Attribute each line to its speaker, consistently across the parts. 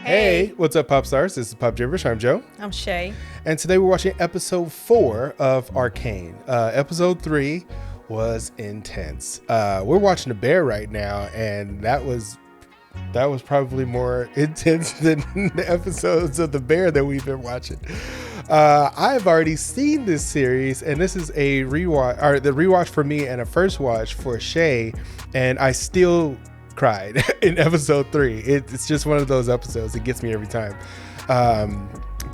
Speaker 1: Hey, what's up, Pop Stars? This is Pop Jibberish. I'm Joe.
Speaker 2: I'm Shay.
Speaker 1: And today we're watching episode 4 of Arcane. Episode 3 was intense. We're watching The Bear right now, and that was probably more intense than the episodes of The Bear that we've been watching. I've already seen this series, and this is a rewatch, or the rewatch for me and a first watch for Shay, and I still cried in episode 3. It's just one of those episodes. It gets me every time.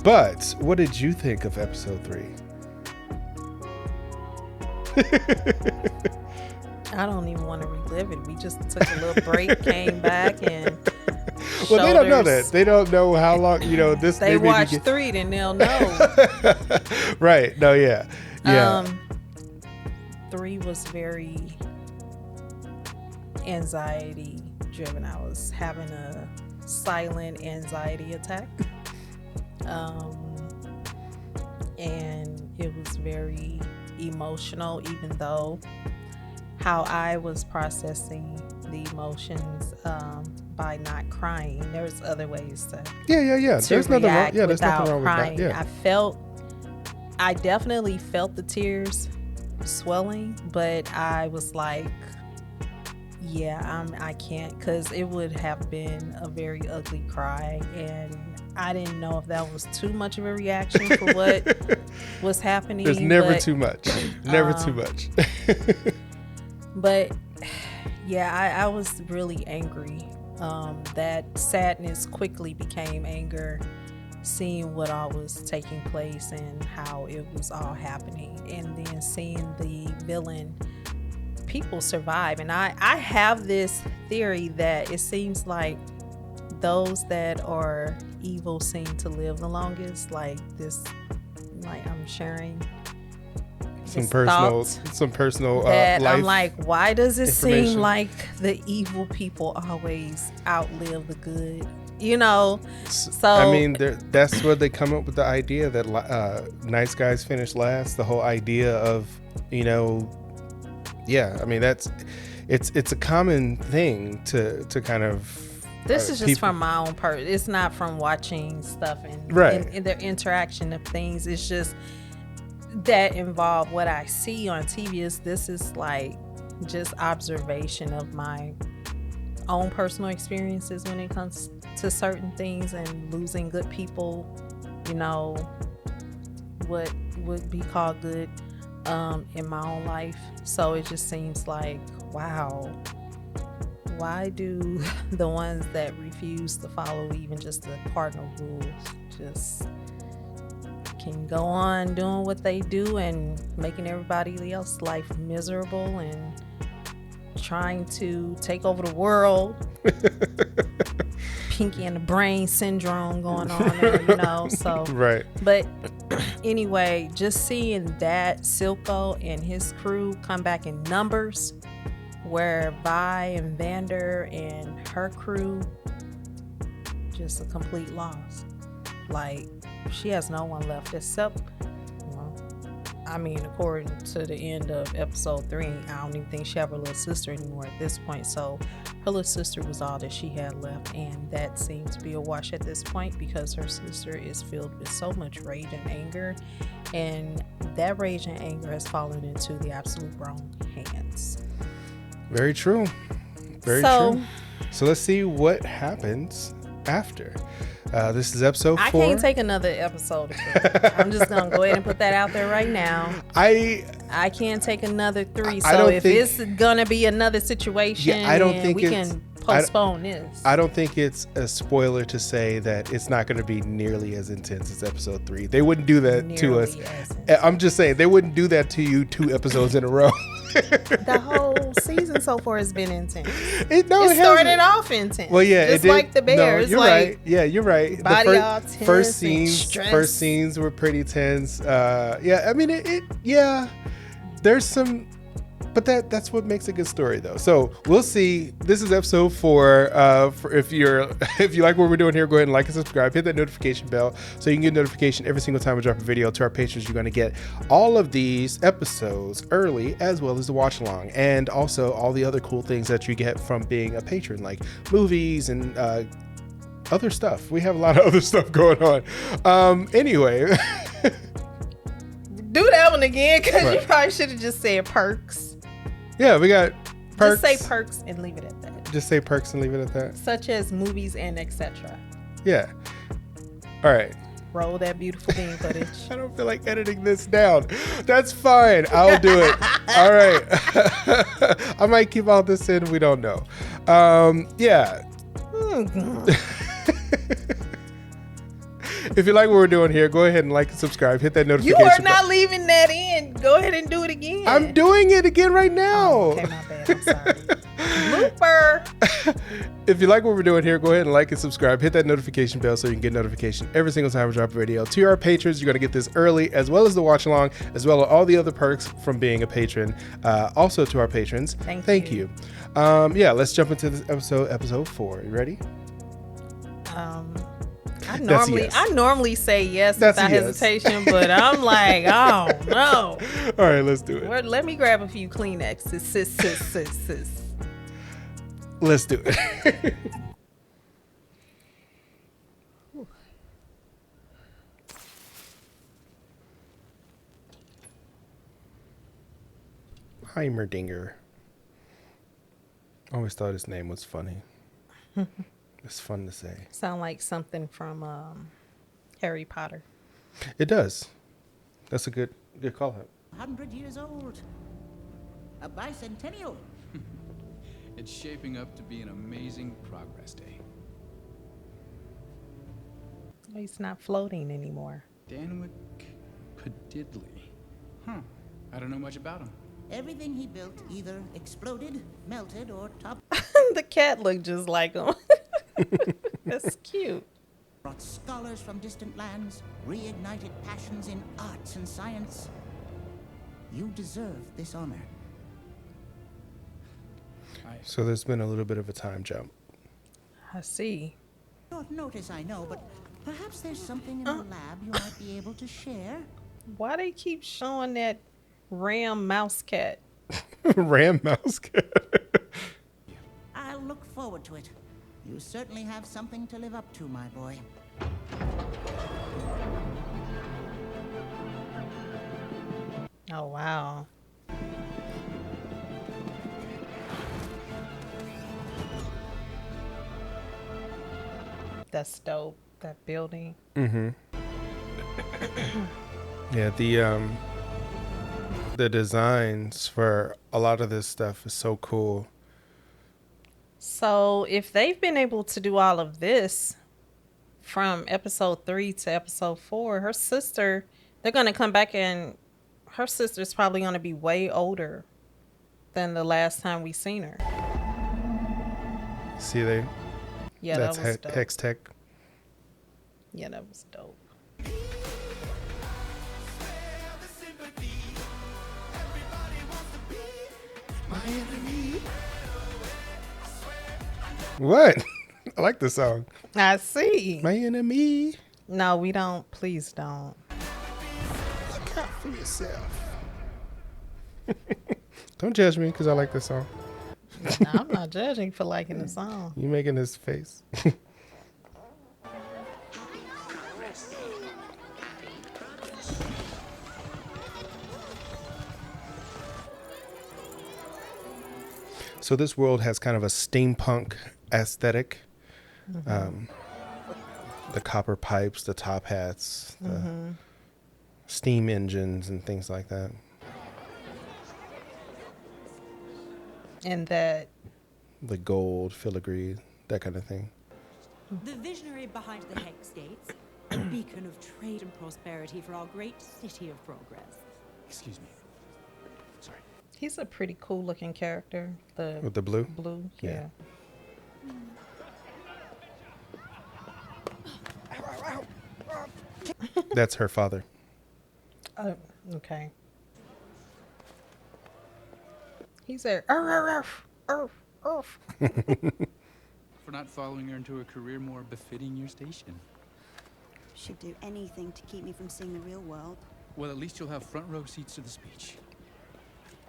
Speaker 1: But what did you think of episode 3?
Speaker 2: I don't even want to relive it. We just took a little break, came back, and
Speaker 1: well, they don't know that. They don't know how long, this.
Speaker 2: They watch 3, then they'll know.
Speaker 1: Right. No, yeah.
Speaker 2: 3 was very anxiety driven. I was having a silent anxiety attack. And it was very emotional, even though how I was processing the emotions by not crying. There's other ways to
Speaker 1: There's nothing wrong. Yeah, there's nothing wrong
Speaker 2: crying.
Speaker 1: with that. Yeah.
Speaker 2: I definitely felt the tears swelling, but I was like, I can't, because it would have been a very ugly cry, and I didn't know if that was too much of a reaction for what was happening.
Speaker 1: There's never too much. Never too much.
Speaker 2: But I was really angry. That sadness quickly became anger, seeing what all was taking place and how it was all happening, and then seeing the villain people survive. And I have this theory that it seems like those that are evil seem to live the longest. Like I'm sharing some personal that life. I'm like, why does it seem like the evil people always outlive the good? So
Speaker 1: I mean, that's where they come up with the idea that nice guys finish last. The whole idea of I mean, it's a common thing to kind of.
Speaker 2: This is just from my own part. It's not from watching stuff and the interaction of things. It's just that involve what I see on TV. This is like just observation of my own personal experiences when it comes to certain things and losing good people. What would be called good in my own life. So it just seems like, wow, why do the ones that refuse to follow even just the cardinal rules just can go on doing what they do and making everybody else's life miserable and trying to take over the world? Pinky and the brain syndrome going on there, so
Speaker 1: right.
Speaker 2: But anyway, just seeing that Silco and his crew come back in numbers, where Vi and Vander and her crew just a complete loss. Like, she has no one left except, according to the end of episode 3, I don't even think she have her little sister anymore at this point. So her little sister was all that she had left, and that seems to be a wash at this point because her sister is filled with so much rage and anger, and that rage and anger has fallen into the absolute wrong hands.
Speaker 1: Very true. Very true. So let's see what happens after. This is episode 4.
Speaker 2: I can't take another episode. I'm just going to go ahead and put that out there right now. I can't take another 3. So if it's going to be another situation, we can postpone this.
Speaker 1: I don't think it's a spoiler to say that it's not going to be nearly as intense as episode 3. They wouldn't do that to us. I'm just saying, they wouldn't do that to you 2 episodes in a row.
Speaker 2: The whole season so far has been intense.
Speaker 1: It
Speaker 2: started off intense.
Speaker 1: Well, yeah,
Speaker 2: just like the Bears.
Speaker 1: No, you're right. Yeah, you're right.
Speaker 2: Body all tense.
Speaker 1: First scenes were pretty tense. I mean, there's some, but that's what makes a good story, though. So we'll see. This is episode 4. If you like what we're doing here, go ahead and like and subscribe. Hit that notification bell so you can get notification every single time we drop a video. To our patrons, you're going to get all of these episodes early, as well as the watch along, and also all the other cool things that you get from being a patron, like movies and other stuff. We have a lot of other stuff going on. Anyway.
Speaker 2: Do that one again, because
Speaker 1: Right.
Speaker 2: you probably should have just said perks.
Speaker 1: Yeah, we got perks.
Speaker 2: Just say perks and leave it at that.
Speaker 1: Just say perks and leave it at that.
Speaker 2: Such as movies and etc.
Speaker 1: Yeah. All right.
Speaker 2: Roll that beautiful bean footage.
Speaker 1: I don't feel like editing this down. That's fine. I'll do it. All right. I might keep all this in. We don't know. Yeah. If you like what we're doing here, go ahead and like and subscribe. Hit that
Speaker 2: You
Speaker 1: notification
Speaker 2: are not leaving that in. Go ahead and do it again.
Speaker 1: I'm doing it again right now.
Speaker 2: Oh, okay, my bad. I'm sorry. Blooper.
Speaker 1: If you like what we're doing here, go ahead and like and subscribe. Hit that notification bell so you can get notification every single time we drop a video. To our patrons, you're going to get this early, as well as the watch along, as well as all the other perks from being a patron. Also to our patrons, thank you. Yeah, let's jump into this episode 4. You ready?
Speaker 2: I normally say yes
Speaker 1: That's
Speaker 2: without
Speaker 1: a yes.
Speaker 2: hesitation, but I'm like, oh no.
Speaker 1: All right, let's do it.
Speaker 2: Let me grab a few Kleenexes. Sis.
Speaker 1: Let's do it. Heimerdinger. Always thought his name was funny. It's fun to say.
Speaker 2: Sound like something from Harry Potter.
Speaker 1: It does. That's a good call out.
Speaker 3: 100 years old. A bicentennial.
Speaker 4: It's shaping up to be an amazing progress day.
Speaker 2: He's not floating anymore.
Speaker 4: Danwick Padidley. Huh. I don't know much about him.
Speaker 3: Everything he built either exploded, melted, or
Speaker 2: The cat looked just like him. That's cute.
Speaker 3: brought scholars from distant lands, reignited passions in arts and science. You deserve this honor.
Speaker 1: So there's been a little bit of a time jump.
Speaker 2: I see.
Speaker 3: Short notice, I know, but perhaps there's something in the lab you might be able to share.
Speaker 2: Why they keep showing that Ram mouse cat?
Speaker 1: Ram mouse cat.
Speaker 3: I'll look forward to it. You certainly have something to live up to, my boy.
Speaker 2: Oh, wow. That's dope. That building.
Speaker 1: Mm-hmm. Yeah, the designs for a lot of this stuff is so cool.
Speaker 2: So if they've been able to do all of this from episode 3 to episode 4, her sister, they're going to come back and her sister's probably going to be way older than the last time we seen her.
Speaker 1: See,
Speaker 2: Yeah,
Speaker 1: that's
Speaker 2: that was dope.
Speaker 1: Hextech.
Speaker 2: Yeah, that was dope.
Speaker 1: What? I like the song.
Speaker 2: I see.
Speaker 1: My enemy.
Speaker 2: No, we don't. Please don't.
Speaker 1: Look out for yourself. Don't judge me because I like this song.
Speaker 2: No, I'm not judging for liking the song.
Speaker 1: You making this face. So this world has kind of a steampunk aesthetic.
Speaker 2: Mm-hmm.
Speaker 1: The copper pipes, the top hats, the steam engines and things like that.
Speaker 2: And that
Speaker 1: The gold, filigree, that kind of thing.
Speaker 5: The visionary behind the Hextech, a beacon of trade and prosperity for our great city of progress.
Speaker 4: Excuse me. Sorry.
Speaker 2: he's a pretty cool looking character.
Speaker 1: With the blue?
Speaker 2: Blue,
Speaker 1: Yeah. That's her father.
Speaker 2: Oh, okay. He's there.
Speaker 4: For not following her into a career more befitting your station.
Speaker 6: She'd do anything to keep me from seeing the real world.
Speaker 4: Well, at least you'll have front row seats to the speech.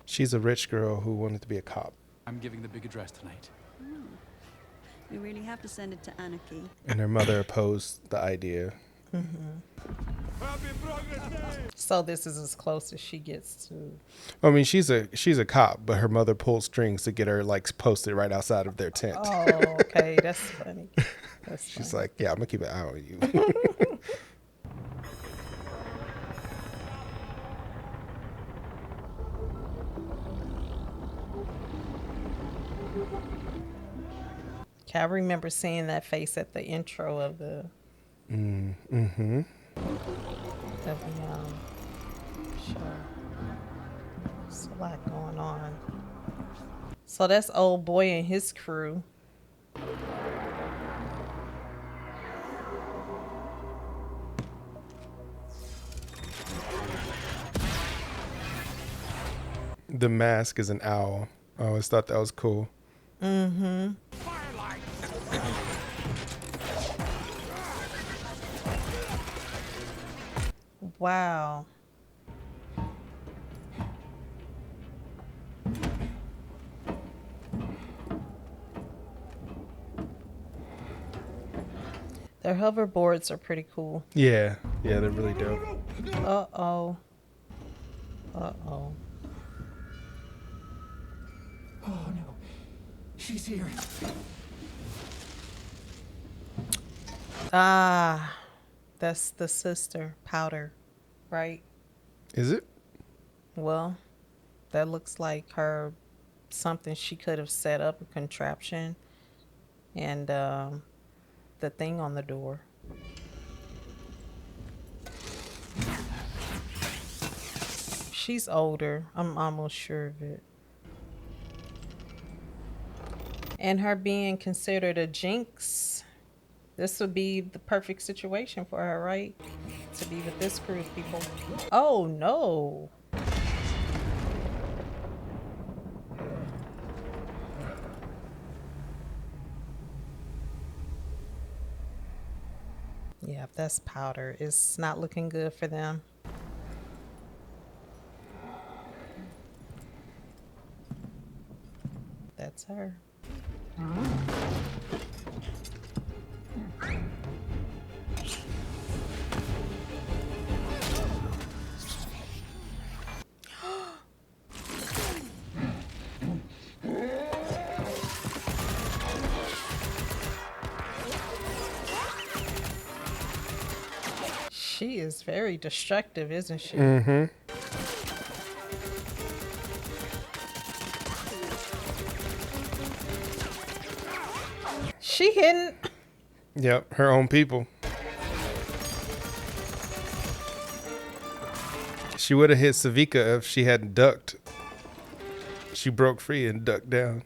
Speaker 1: She's a rich girl who wanted to be a cop.
Speaker 4: I'm giving the big address tonight.
Speaker 6: We really have to send it to Anarchy.
Speaker 1: And her mother opposed the idea.
Speaker 2: So this is as close as she gets to.
Speaker 1: I mean, she's a cop, but her mother pulled strings to get her like posted right outside of their tent.
Speaker 2: Oh, okay, that's funny.
Speaker 1: She's like, yeah, I'm gonna keep an eye on you.
Speaker 2: I remember seeing that face at the intro of the show. There's a lot going on. So that's old boy and his crew.
Speaker 1: The mask is an owl. I always thought that was cool.
Speaker 2: Mm-hmm. Wow. Their hoverboards are pretty cool.
Speaker 1: Yeah, they're really dope.
Speaker 2: Uh-oh. Uh-oh.
Speaker 3: Oh no, she's here.
Speaker 2: Ah, that's the sister, Powder, right?
Speaker 1: Is it?
Speaker 2: Well, that looks like her, something she could have set up, a contraption, and the thing on the door. She's older, I'm almost sure of it. And her being considered a Jinx, this would be the perfect situation for her, right? To be with this crew of people. Oh no. Yeah, if that's Powder, it's not looking good for them. That's her. She is very destructive, isn't she?
Speaker 1: Mm-hmm.
Speaker 2: She hitting.
Speaker 1: Yep, her own people. She would have hit Savika if she hadn't ducked. She broke free and ducked down.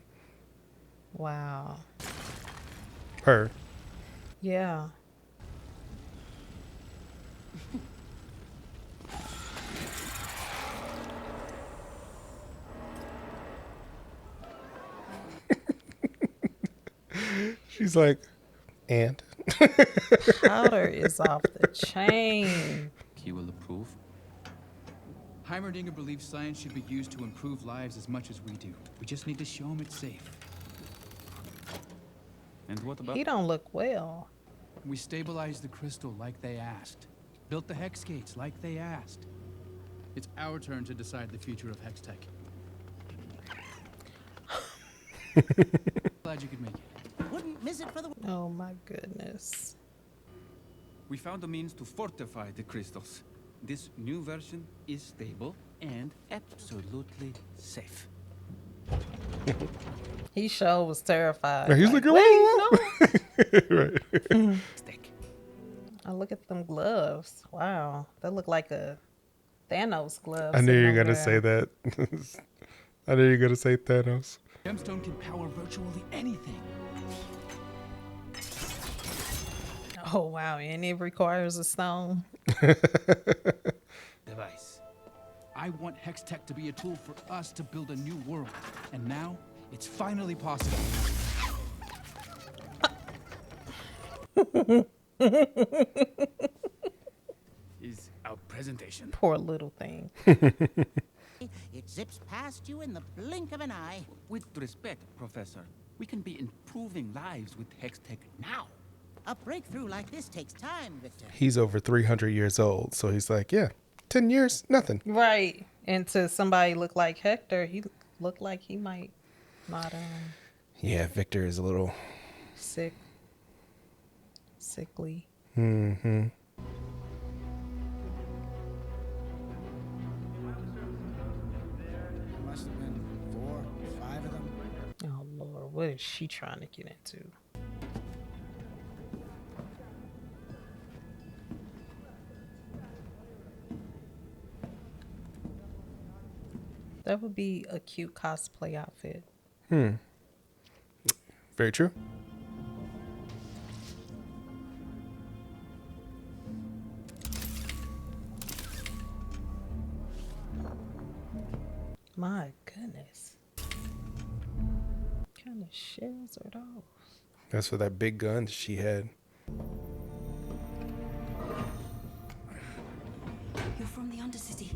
Speaker 2: Wow.
Speaker 1: Her.
Speaker 2: Yeah.
Speaker 1: She's like, and?
Speaker 2: Powder is off the chain.
Speaker 4: He will approve. Heimerdinger believes science should be used to improve lives as much as we do. We just need to show him it's safe. And what about...
Speaker 2: He don't look well.
Speaker 4: We stabilized the crystal like they asked. Built the hex gates like they asked. It's our turn to decide the future of Hextech. Glad you could make it.
Speaker 3: Wouldn't miss it for the...
Speaker 2: Oh my goodness.
Speaker 7: We found a means to fortify the crystals. This new version is stable and absolutely safe.
Speaker 2: He sure was terrified.
Speaker 1: Right, he's like,
Speaker 2: wait,
Speaker 1: "Whoa."
Speaker 2: no.
Speaker 1: Right.
Speaker 7: Stick.
Speaker 2: Oh, look at them gloves. Wow. That look like a Thanos glove.
Speaker 1: I knew you were
Speaker 2: sitting
Speaker 1: going to
Speaker 2: over
Speaker 1: say that. I knew you were going to say Thanos.
Speaker 4: Gemstone can power virtually anything.
Speaker 2: there. Oh, wow. And it requires a stone.
Speaker 7: Device.
Speaker 4: I want Hextech to be a tool for us to build a new world. And now, it's finally possible. Is our presentation.
Speaker 2: Poor little thing.
Speaker 3: It zips past you in the blink of an eye.
Speaker 7: With respect, Professor, We can be improving lives with Hextech now.
Speaker 3: A breakthrough like this takes time, Victor.
Speaker 1: He's over 300 years old, so he's like, yeah, 10 years, nothing.
Speaker 2: Right. And to somebody look like Hector, he looked like he might not
Speaker 1: Yeah, Victor is a little
Speaker 2: sickly.
Speaker 1: Mm-hmm.
Speaker 8: Must have been 4 or 5 of them.
Speaker 2: Oh Lord, what is she trying to get into? That would be a cute cosplay outfit.
Speaker 1: Very true.
Speaker 2: My goodness. What kind of shells are those?
Speaker 1: That's for that big gun she had.
Speaker 6: You're from the Undercity.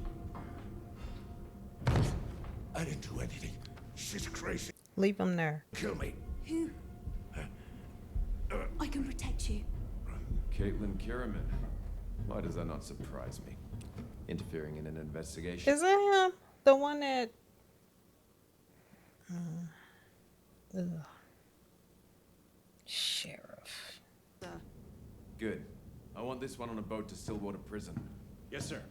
Speaker 9: I didn't do anything. She's crazy.
Speaker 2: Leave them there.
Speaker 9: Kill me.
Speaker 6: Who? I can protect you.
Speaker 10: Caitlyn Kiraman. Why does that not surprise me? Interfering in an investigation.
Speaker 2: Is that him? The one that... Sheriff.
Speaker 10: Good. I want this one on a boat to Stillwater Prison.
Speaker 9: Yes, sir.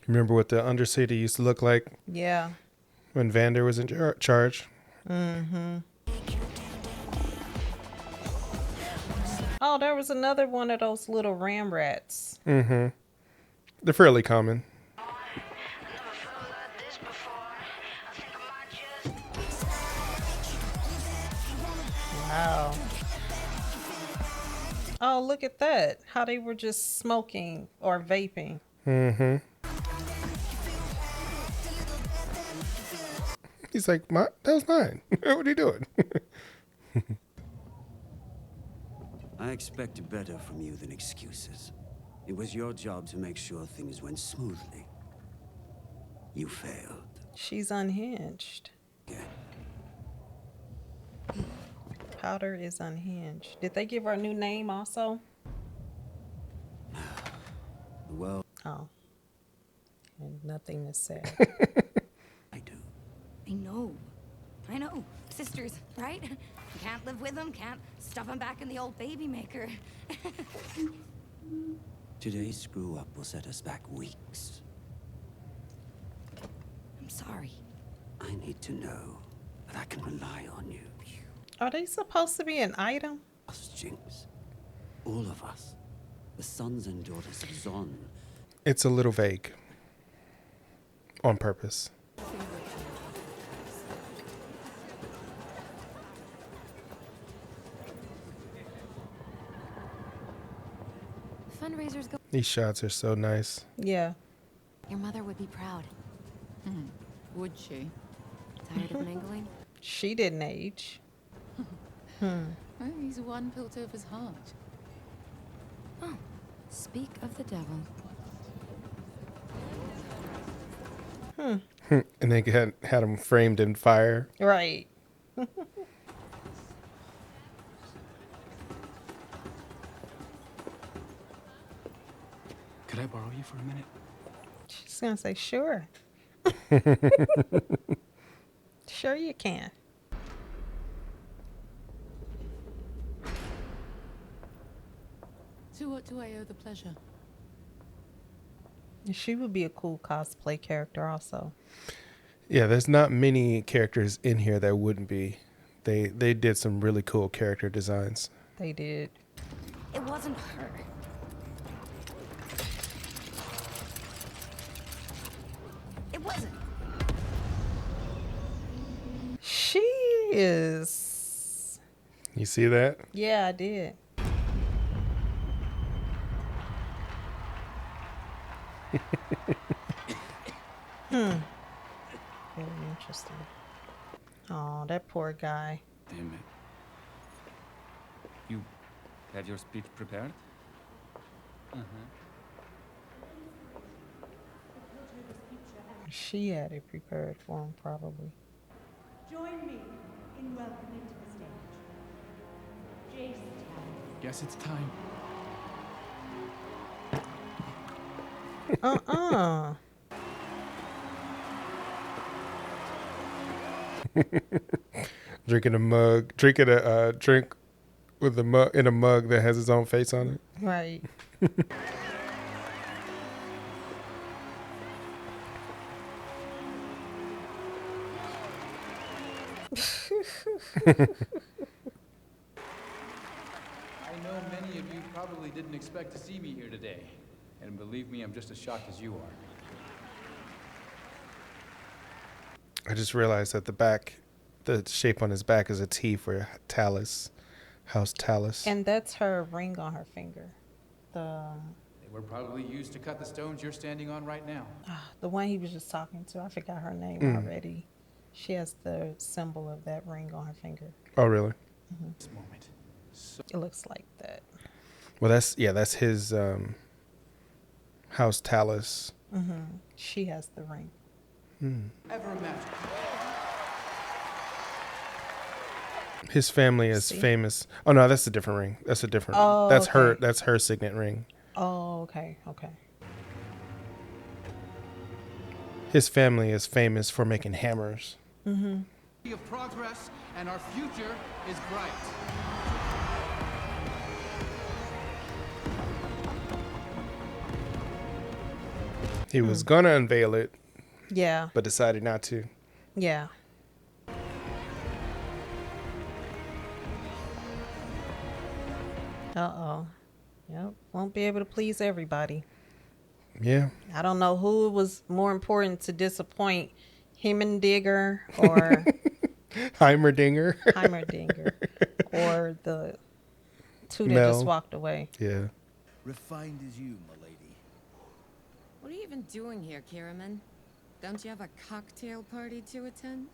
Speaker 1: Remember what the Undercity used to look like
Speaker 2: Yeah.
Speaker 1: when Vander was in charge?
Speaker 2: Mm-hmm. Oh, there was another one of those little ram rats.
Speaker 1: Mm-hmm. They're fairly common.
Speaker 2: Wow. Oh, look at that. How they were just smoking or vaping.
Speaker 1: Mm-hmm. He's like, that was mine. What are you doing?
Speaker 11: I expected better from you than excuses. It was your job to make sure things went smoothly. You failed.
Speaker 2: She's unhinged.
Speaker 11: Again.
Speaker 2: Powder is unhinged. Did they give her a new name also?
Speaker 11: Well,
Speaker 2: Oh. And nothing is said.
Speaker 11: I do.
Speaker 12: I know. Sisters, right? Can't live with them, can't stuff them back in the old baby maker.
Speaker 11: Today's screw up will set us back weeks.
Speaker 12: I'm sorry.
Speaker 11: I need to know that I can rely on you.
Speaker 2: Are they supposed to be an item?
Speaker 11: Us, Jinx. All of us. The sons and daughters of Zon.
Speaker 1: It's a little vague. On purpose.
Speaker 12: Fundraisers go.
Speaker 1: These shots are so nice.
Speaker 2: Yeah.
Speaker 12: Your mother would be proud.
Speaker 5: Would she?
Speaker 12: Tired of mingling?
Speaker 2: She didn't age.
Speaker 5: Oh, he's one Piltover's heart.
Speaker 12: Oh, speak of the devil.
Speaker 1: And they had him framed in fire.
Speaker 2: Right.
Speaker 7: Could I borrow you for a minute?
Speaker 2: She's gonna say, sure. Sure you can.
Speaker 5: To what do I owe the pleasure?
Speaker 2: She would be a cool cosplay character also.
Speaker 1: Yeah, there's not many characters in here that wouldn't be. They did some really cool character designs.
Speaker 2: They did.
Speaker 12: It wasn't her. It wasn't.
Speaker 2: She is.
Speaker 1: You see that?
Speaker 2: Yeah, I did. Very interesting. Oh, that poor guy.
Speaker 7: Damn it. You have your speech prepared?
Speaker 2: She had it prepared for him, probably.
Speaker 5: Join me in welcoming to the stage Jayce.
Speaker 4: Guess it's time.
Speaker 1: Drinking a drink with a mug in a mug that has his own face on it.
Speaker 2: Right.
Speaker 4: I know many of you probably didn't expect to see me here today. And believe me, I'm just as shocked as you are.
Speaker 1: I just realized that the shape on his back is a T for Talus, House Talus.
Speaker 2: And that's her ring on her finger.
Speaker 4: They were probably used to cut the stones you're standing on right now.
Speaker 2: The one he was just talking to, I forgot her name already. She has the symbol of that ring on her finger.
Speaker 1: Oh, really?
Speaker 4: This moment.
Speaker 2: It looks like that.
Speaker 1: Well, that's his House Talus.
Speaker 2: She has the ring.
Speaker 4: Ever imagine?
Speaker 1: His family is famous. Oh no, that's a different ring. That's a different.
Speaker 2: Oh,
Speaker 1: that's
Speaker 2: okay.
Speaker 1: her. That's her signet ring.
Speaker 2: Oh, okay.
Speaker 1: His family is famous for making hammers.
Speaker 4: Of progress, and our future is bright.
Speaker 1: He was gonna unveil it,
Speaker 2: Yeah.
Speaker 1: but decided not to.
Speaker 2: Yeah. Uh-oh. Yep. Won't be able to please everybody.
Speaker 1: Yeah.
Speaker 2: I don't know who was more important to disappoint, Heimerdinger or
Speaker 1: Heimerdinger.
Speaker 2: Heimerdinger or the two that
Speaker 1: Mel.
Speaker 2: just walked away.
Speaker 1: Yeah.
Speaker 8: Refined as you, my lady.
Speaker 13: What are you even doing here, Kiraman? Don't you have a cocktail party to attend?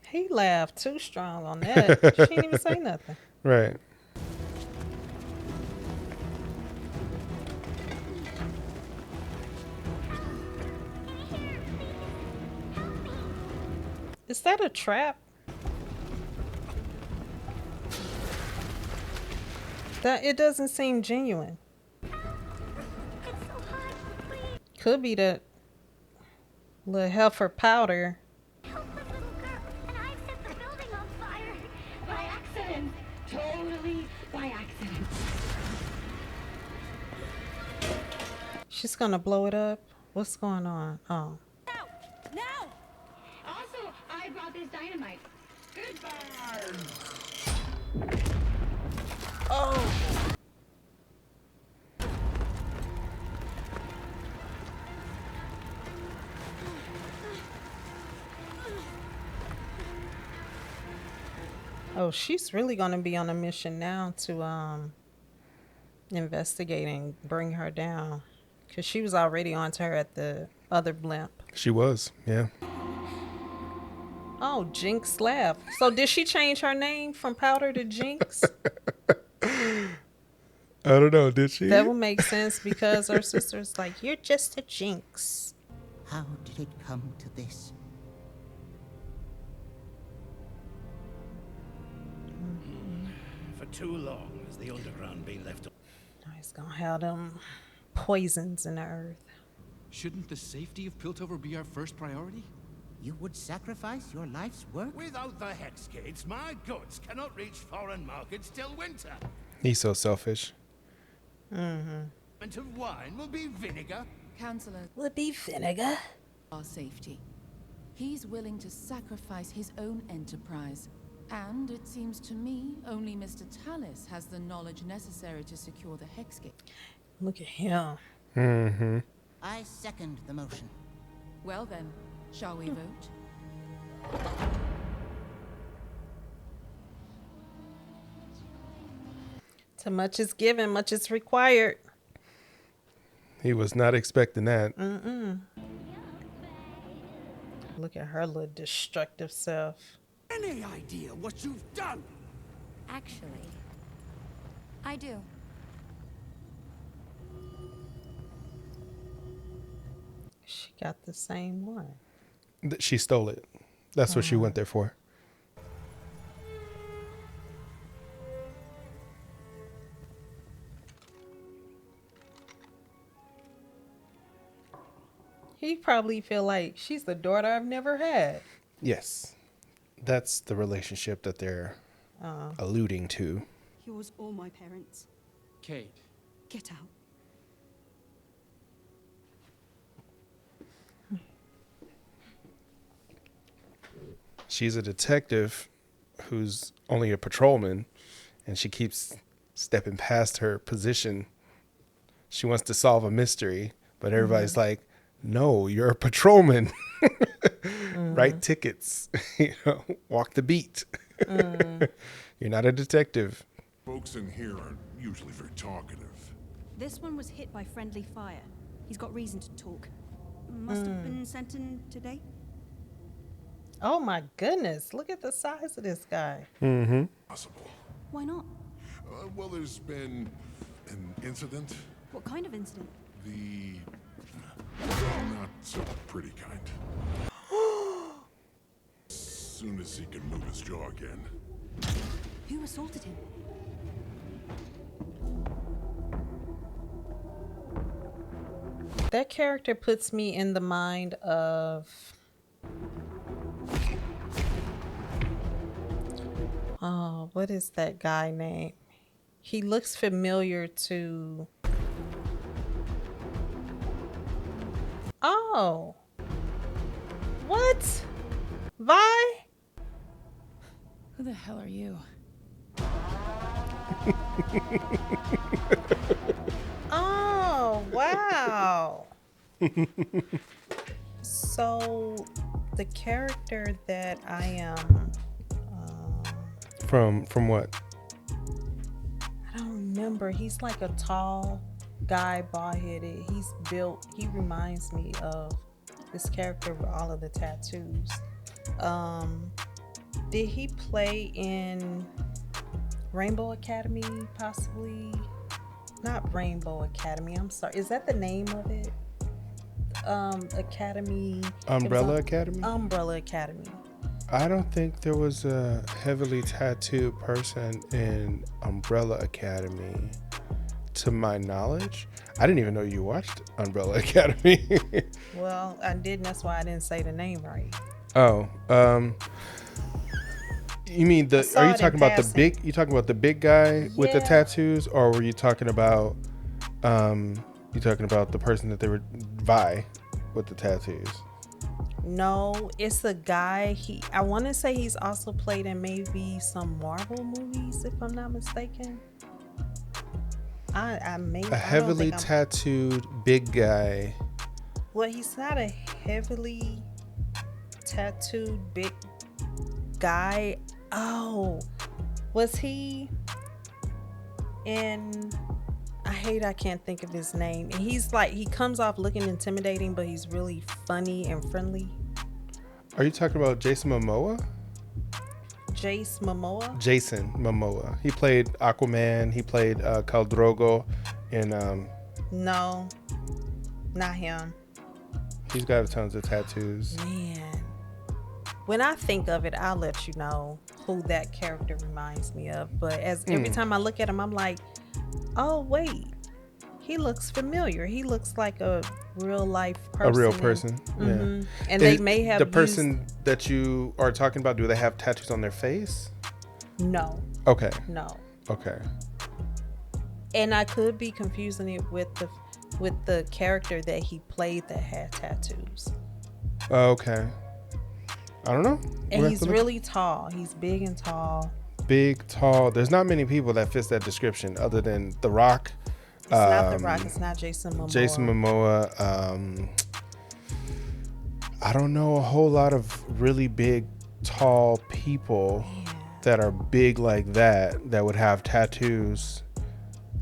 Speaker 2: He laughed too strong on that. She didn't even say nothing.
Speaker 1: Right.
Speaker 2: Is that a trap? It doesn't seem genuine. Could be the heifer powder.
Speaker 14: Totally by accident.
Speaker 2: She's gonna blow it up. What's going on? Oh.
Speaker 14: No! Also, I brought this dynamite. Goodbye!
Speaker 2: Oh! Oh, she's really gonna be on a mission now to investigate and bring her down, because she was already on to her at the other blimp.
Speaker 1: She was, yeah.
Speaker 2: Oh, Jinx laughed. So did she change her name from Powder to Jinx?
Speaker 1: I don't know, did she?
Speaker 2: That would make sense because her sister's like, you're just a Jinx.
Speaker 3: How did it come to this?
Speaker 9: For too long has the underground been left.
Speaker 2: He's gonna have them poisons in the earth.
Speaker 4: Shouldn't the safety of Piltover be our first priority?
Speaker 3: You would sacrifice your life's work?
Speaker 9: Without the Hexgates, my goods cannot reach foreign markets till winter.
Speaker 1: He's so selfish.
Speaker 9: And of wine will be vinegar.
Speaker 13: Counselor,
Speaker 2: Would be vinegar.
Speaker 15: Our safety. He's willing to sacrifice his own enterprise. And it seems to me only Mr. Talus has the knowledge necessary to secure the Hexgate.
Speaker 2: Look at him.
Speaker 3: I second the motion.
Speaker 15: Well then, shall we vote?
Speaker 2: Too much is given, much is required.
Speaker 1: He was not expecting that.
Speaker 2: Look at her little destructive self.
Speaker 9: Any idea what you've done?
Speaker 12: Actually, I do.
Speaker 2: She got the same one.
Speaker 1: She stole it. That's what she went there for.
Speaker 2: He probably feel like she's the daughter I've never had.
Speaker 1: Yes. That's the relationship that they're alluding to.
Speaker 6: Yours or my parents.
Speaker 4: Kate.
Speaker 6: Get out.
Speaker 1: She's a detective who's only a patrolman, and she keeps stepping past her position. She wants to solve a mystery, but everybody's like, no, you're a patrolman. Write tickets. Walk the beat. You're not a detective.
Speaker 16: Folks in here aren't usually very talkative.
Speaker 6: This one was hit by friendly fire. He's got reason to talk. Must have been sent in today.
Speaker 2: Oh my goodness. Look at the size of this guy.
Speaker 1: Mm-hmm.
Speaker 16: Possible.
Speaker 6: Why not?
Speaker 16: Well, there's been an incident.
Speaker 6: What kind of incident?
Speaker 16: The not so pretty kind. As soon as he can move his jaw again.
Speaker 6: Who assaulted him?
Speaker 2: That character puts me in the mind of... Oh, what is that guy name? He looks familiar to... Oh. What? Vi?
Speaker 15: Who the hell are you?
Speaker 2: Oh, wow. So, the character that I am...
Speaker 1: From what?
Speaker 2: I don't remember. He's like a tall guy, bald-headed. He's built... He reminds me of this character with all of the tattoos. Did he play in Rainbow Academy, possibly? Not Rainbow Academy. I'm sorry. Is that the name of it? Academy.
Speaker 1: Umbrella Academy?
Speaker 2: Umbrella Academy.
Speaker 1: I don't think there was a heavily tattooed person in Umbrella Academy, to my knowledge. I didn't even know you watched Umbrella Academy.
Speaker 2: Well, I didn't. That's why I didn't say the name right.
Speaker 1: Oh, you mean the? Are you talking about the big? You talking about the big guy with the tattoos, or were you talking about? You talking about the person that they were Vi with the tattoos?
Speaker 2: No, it's a guy. I want to say he's also played in maybe some Marvel movies, if I'm not mistaken. I may
Speaker 1: a heavily tattooed big guy.
Speaker 2: Well, he's not a heavily tattooed big guy. Oh, was he in... I can't think of his name. And he's like, he comes off looking intimidating, but he's really funny and friendly.
Speaker 1: Are you talking about Jason Momoa?
Speaker 2: Jayce Momoa?
Speaker 1: Jason Momoa. He played Aquaman. He played Khal Drogo in...
Speaker 2: No, not him.
Speaker 1: He's got tons of tattoos.
Speaker 2: Man. When I think of it, I'll let you know who that character reminds me of. But every time I look at him, I'm like, oh, wait. He looks familiar. He looks like a real life person.
Speaker 1: A real person, yeah.
Speaker 2: And they may have
Speaker 1: the person that you are talking about, do they have tattoos on their face?
Speaker 2: No.
Speaker 1: Okay.
Speaker 2: No.
Speaker 1: Okay.
Speaker 2: And I could be confusing it with the character that he played that had tattoos.
Speaker 1: Okay. I don't know.
Speaker 2: And he's really tall. He's big and tall.
Speaker 1: Big, tall. There's not many people that fits that description other than The Rock.
Speaker 2: It's not The Rock. It's not Jason Momoa.
Speaker 1: Jason Momoa. I don't know a whole lot of really big, tall people that are big like that would have tattoos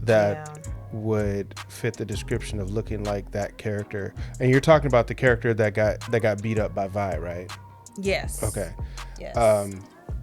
Speaker 1: that would fit the description of looking like that character. And you're talking about the character that got beat up by Vi, right?
Speaker 2: Yes.
Speaker 1: Okay.
Speaker 2: Yes.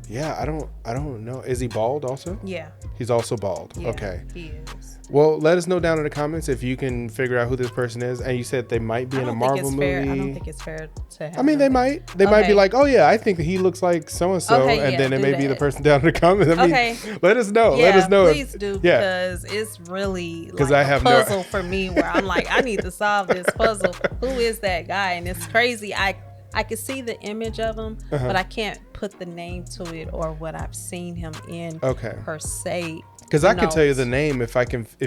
Speaker 1: Yeah, I don't know. Is he bald also?
Speaker 2: Yeah.
Speaker 1: He's also bald.
Speaker 2: Yeah,
Speaker 1: okay.
Speaker 2: He is.
Speaker 1: Well, let us know down in the comments if you can figure out who this person is. And you said they might be in a Marvel movie.
Speaker 2: I don't think it's fair to have.
Speaker 1: I mean, they might. They might be like, oh yeah, I think that he looks like so and so, and then it may be the person down in the comments. I mean, let us know.
Speaker 2: Yeah,
Speaker 1: let us know.
Speaker 2: Please do, because it's really like
Speaker 1: I have
Speaker 2: a puzzle for me where I'm like, I need to solve this puzzle. Who is that guy? And it's crazy. I can see the image of him, but I can't put the name to it or what I've seen him in per se.
Speaker 1: Because I can tell you the name if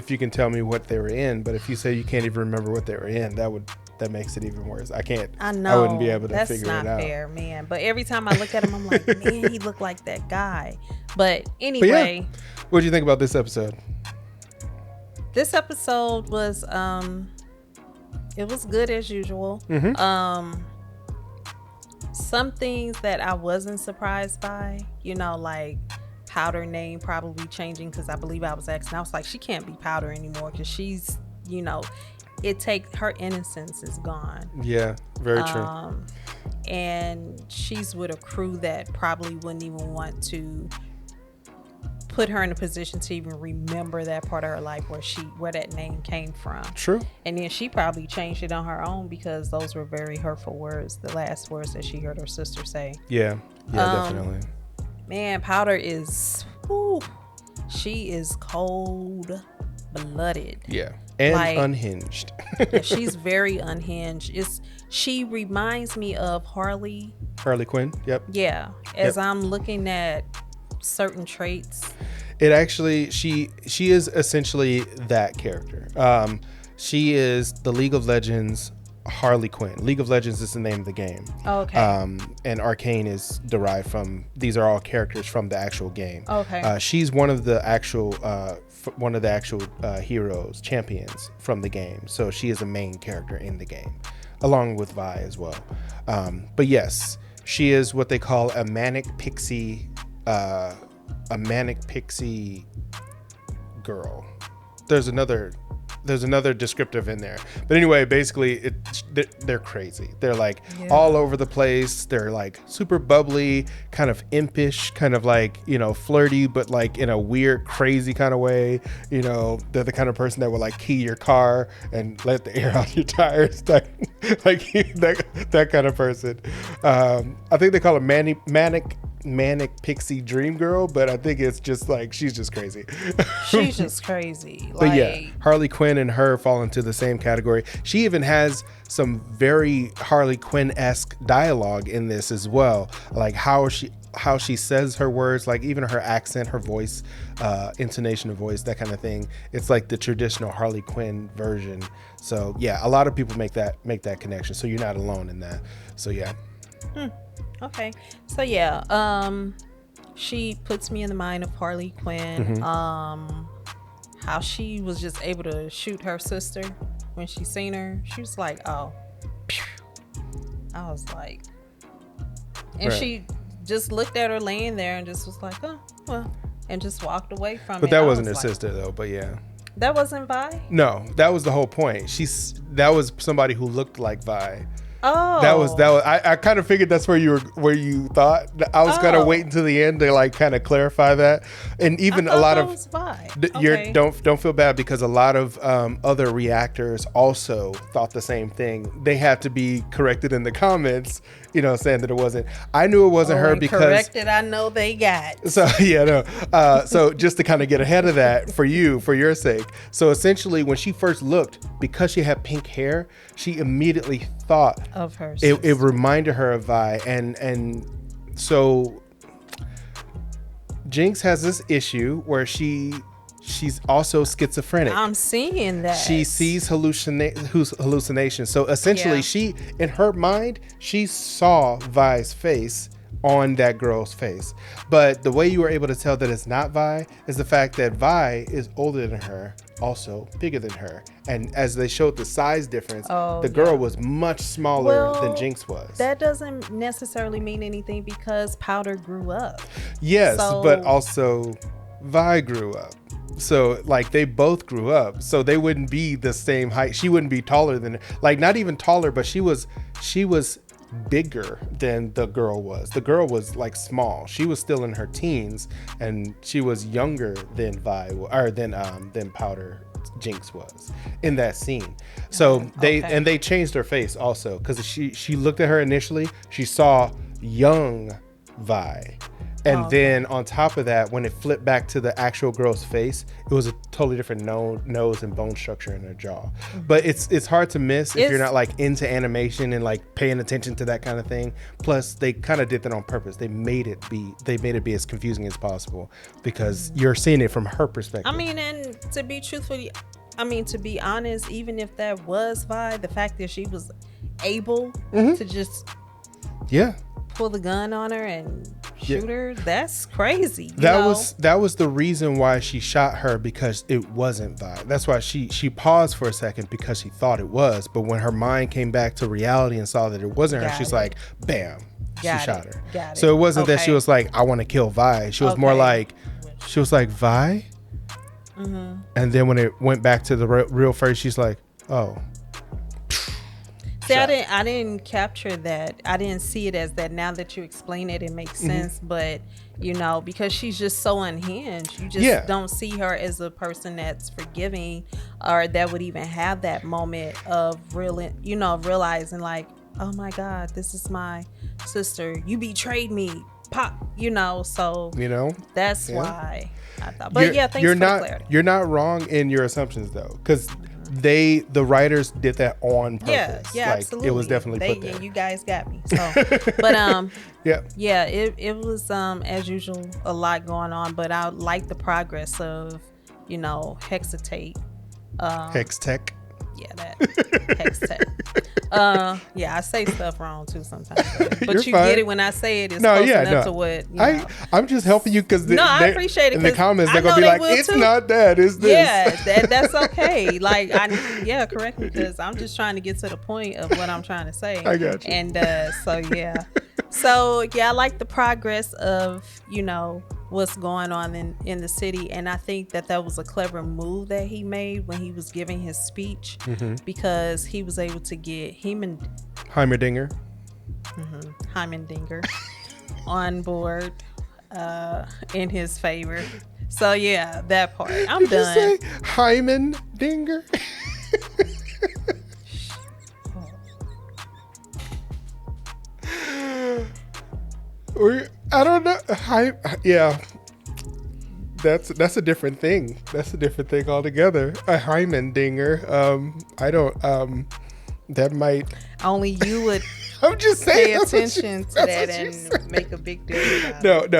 Speaker 1: you can tell me what they were in, but if you say you can't even remember what they were in, that makes it even worse. I can't.
Speaker 2: I know.
Speaker 1: I wouldn't be able to figure it out.
Speaker 2: That's not fair, man. But every time I look at him, I'm like, man, he looked like that guy. But anyway,
Speaker 1: what did you think about this episode?
Speaker 2: This episode was it was good as usual. Some things that I wasn't surprised by, like Powder name probably changing, because I believe I was asking, I was like, she can't be Powder anymore because she's, her innocence is gone.
Speaker 1: Yeah, very true.
Speaker 2: And she's with a crew that probably wouldn't even want to put her in a position to even remember that part of her life where that name came from.
Speaker 1: True.
Speaker 2: And then she probably changed it on her own because those were very hurtful words, the last words that she heard her sister say.
Speaker 1: Yeah, definitely.
Speaker 2: Man, Powder is, she is cold-blooded.
Speaker 1: Yeah, and unhinged.
Speaker 2: Yeah, she's very unhinged. She reminds me of Harley
Speaker 1: Quinn. Yep.
Speaker 2: Yeah, as I'm looking at certain traits.
Speaker 1: It actually, she is essentially that character. She is the League of Legends Harley Quinn. League of Legends is the name of the game.
Speaker 2: Oh, okay.
Speaker 1: And Arcane is derived from, these are all characters from the actual game.
Speaker 2: Okay.
Speaker 1: She's one of the actual heroes, champions from the game. So she is a main character in the game, along with Vi as well. But yes, she is what they call a manic pixie girl. There's another descriptive in there, but anyway, basically they're crazy. They're like all over the place. They're like super bubbly, kind of impish, kind of like, flirty, but like in a weird, crazy kind of way. They're the kind of person that will like key your car and let the air out your tires, like that kind of person. I think they call it manic pixie dream girl, but I think it's just like she's just crazy.
Speaker 2: She's just crazy.
Speaker 1: But yeah, Harley Quinn and her fall into the same category. She even has some very Harley Quinn-esque dialogue in this as well, like how she says her words, like even her accent, her voice, intonation of voice, that kind of thing. It's like the traditional Harley Quinn version. So yeah, a lot of people make that connection, so you're not alone in that. So yeah.
Speaker 2: Okay, so yeah, she puts me in the mind of Harley Quinn. How she was just able to shoot her sister when she seen her. She was like, oh, pew. I was like, and she just looked at her laying there and just was like, oh, well, and just walked away from it.
Speaker 1: But that wasn't her sister though, but yeah.
Speaker 2: That wasn't Vi?
Speaker 1: No, that was the whole point. That was somebody who looked like Vi.
Speaker 2: Oh,
Speaker 1: that was. I kind of figured that's where you thought. I was gonna wait until the end to like kind of clarify that. And even a lot of don't feel bad, because a lot of other reactors also thought the same thing. They had to be corrected in the comments, saying that it wasn't. I knew it wasn't her because
Speaker 2: corrected. I know they got.
Speaker 1: So yeah, no. So just to kind of get ahead of that for your sake. So essentially, when she first looked, because she had pink hair, she immediately thought
Speaker 2: of her.
Speaker 1: It reminded her of Vi, and so Jinx has this issue where she's also schizophrenic.
Speaker 2: I'm seeing that.
Speaker 1: She sees hallucinations. So essentially, she, in her mind, she saw Vi's face on that girl's face. But the way you were able to tell that it's not Vi is the fact that Vi is older than her, also bigger than her. And as they showed the size difference, the girl was much smaller than Jinx was.
Speaker 2: That doesn't necessarily mean anything because Powder grew up.
Speaker 1: Yes, but also Vi grew up. So like they both grew up, so they wouldn't be the same height. She wouldn't be taller than, like not even taller, but she was bigger than the girl was. The girl was like small. She was still in her teens, and she was younger than Vi or than Powder Jinx was in that scene. So they changed her face also, because she looked at her initially, she saw young Vi. And then on top of that, when it flipped back to the actual girl's face, it was a totally different nose and bone structure in her jaw. But it's hard to miss if you're not like into animation and like paying attention to that kind of thing. Plus, they kind of did that on purpose. They made it be as confusing as possible because you're seeing it from her perspective.
Speaker 2: I mean, and to be honest, even if that was Vi, the fact that she was able to just pull the gun on her and shoot her, that's crazy.
Speaker 1: That was the reason why she shot her, because it wasn't Vi. That's why she paused for a second, because she thought it was, but when her mind came back to reality and saw that it wasn't her, she's like, bam, she shot her. So it wasn't that she was like, I want to kill Vi. She was more like, Vi? And then when it went back to the real face, she's like, oh.
Speaker 2: See, I didn't capture that. I didn't see it as that. Now that you explain it, it makes sense. But, because she's just so unhinged, you just don't see her as a person that's forgiving, or that would even have that moment of realizing like, oh my God, this is my sister. You betrayed me. Pop, so that's why I thought. But thanks for the clarity.
Speaker 1: You're not wrong in your assumptions though, because the writers did that on purpose.
Speaker 2: Yeah, absolutely.
Speaker 1: It was definitely put there.
Speaker 2: You guys got me. So, but it was as usual a lot going on. But I like the progress of Hextech.
Speaker 1: Hextech.
Speaker 2: Yeah, that Hextech. I say stuff wrong too sometimes, but you get it when I say it. It's close enough to what
Speaker 1: I'm just helping you because
Speaker 2: I appreciate it.
Speaker 1: In the comments, they're gonna be like, "It's not that, it's this."
Speaker 2: Yeah, that's okay. Like, correct me, because I'm just trying to get to the point of what I'm trying to say.
Speaker 1: I got you.
Speaker 2: And I like the progress of what's going on in the city, and I think that was a clever move that he made when he was giving his speech, because he was able to get
Speaker 1: Heimerdinger
Speaker 2: on board in his favor. So that part. I'm done.
Speaker 1: Did you say Heimerdinger? I don't know. That's a different thing. That's a different thing altogether. A Heimerdinger. I don't. That might.
Speaker 2: Only you would.
Speaker 1: I'm just saying.
Speaker 2: Pay attention to that and make a big deal about
Speaker 1: it.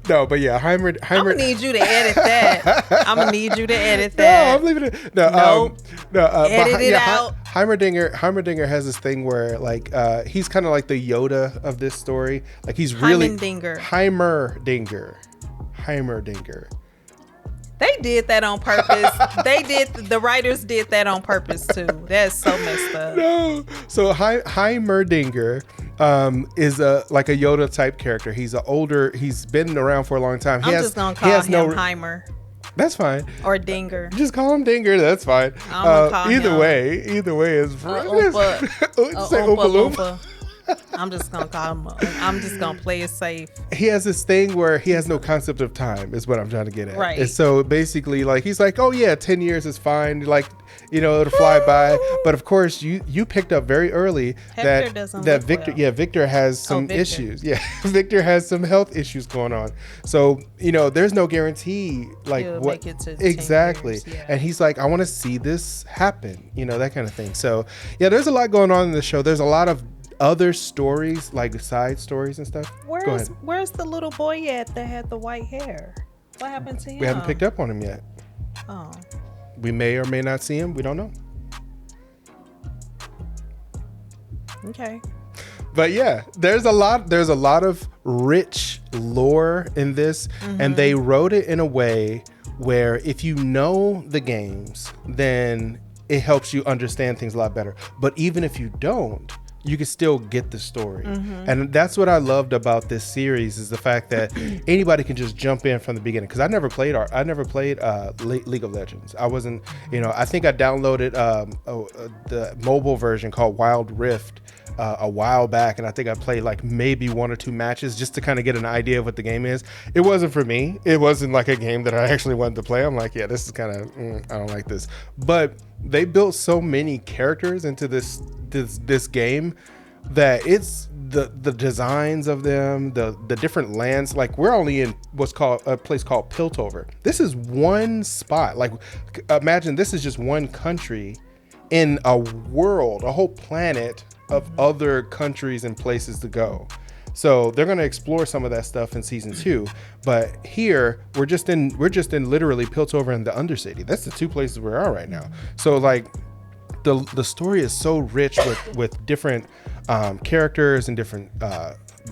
Speaker 1: No. But yeah, Heimer.
Speaker 2: I'm gonna need you to edit that.
Speaker 1: No, I'm leaving it. No.
Speaker 2: Edit it out.
Speaker 1: Heimerdinger has this thing where like he's kind of like the Yoda of this story. Like he's really Heimerdinger.
Speaker 2: They did that on purpose. The writers did that on purpose too. That's so messed up.
Speaker 1: No. So Heimerdinger is like a Yoda type character. He's been around for a long time.
Speaker 2: I'm just gonna call him Heimer.
Speaker 1: That's fine.
Speaker 2: Or Dinger.
Speaker 1: Just call him Dinger. That's fine. Either way is
Speaker 2: say Oompa Loompa. I'm just gonna call him. I'm just gonna play it safe.
Speaker 1: He has this thing where he has no concept of time, is what I'm trying to get at.
Speaker 2: Right.
Speaker 1: And so basically, like he's like, oh yeah, 10 years is fine. Like it'll fly by. But of course, you picked up very early that Victor, Victor has some issues. Yeah, Victor has some health issues going on. So there's no guarantee like
Speaker 2: he'll
Speaker 1: what
Speaker 2: make it to
Speaker 1: exactly.
Speaker 2: 10 years,
Speaker 1: And he's like, I want to see this happen. That kind of thing. So there's a lot going on in the show. There's a lot of other stories, like side stories and stuff.
Speaker 2: Where's the little boy at that had the white hair? What happened to him?
Speaker 1: We haven't picked up on him yet.
Speaker 2: Oh.
Speaker 1: We may or may not see him. We don't know.
Speaker 2: Okay.
Speaker 1: But yeah, there's a lot of rich lore in this, and they wrote it in a way where if you know the games, then it helps you understand things a lot better. But even if you don't, you can still get the story. And that's what I loved about this series, is the fact that anybody can just jump in from the beginning. Because I never played League of Legends. I wasn't, I think I downloaded the mobile version called Wild Rift a while back, and I think I played like maybe 1 or 2 matches just to kind of get an idea of what the game is. It wasn't for me. It wasn't like a game that I actually wanted to play. I'm like, yeah, this is kind of I don't like this. But they built so many characters into this game that it's the designs of them, the different lands. Like, we're only in what's called a place called Piltover. This is one spot. Like, imagine this is just one country in a world, a whole planet of other countries and places to go. So they're going to explore some of that stuff in season 2, but here we're just in literally Piltover and the Undercity. That's the 2 places we are right now. So like the story is so rich with different characters and different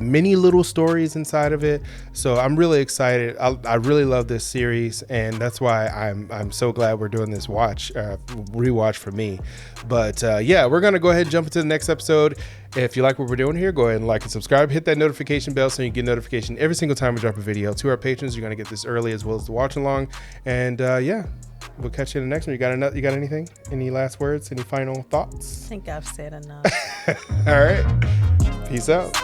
Speaker 1: many little stories inside of it. So I'm really excited. I really love this series, and that's why I'm so glad we're doing this rewatch for me. But yeah, we're gonna go ahead and jump into the next episode. If you like what we're doing here, go ahead and like and subscribe. Hit that notification bell so you get notification every single time we drop a video. To our patrons, you're gonna get this early as well as the watch along. And yeah, we'll catch you in the next one. You got anything? Any last words? Any final thoughts?
Speaker 2: I think I've said enough.
Speaker 1: All right. Peace out.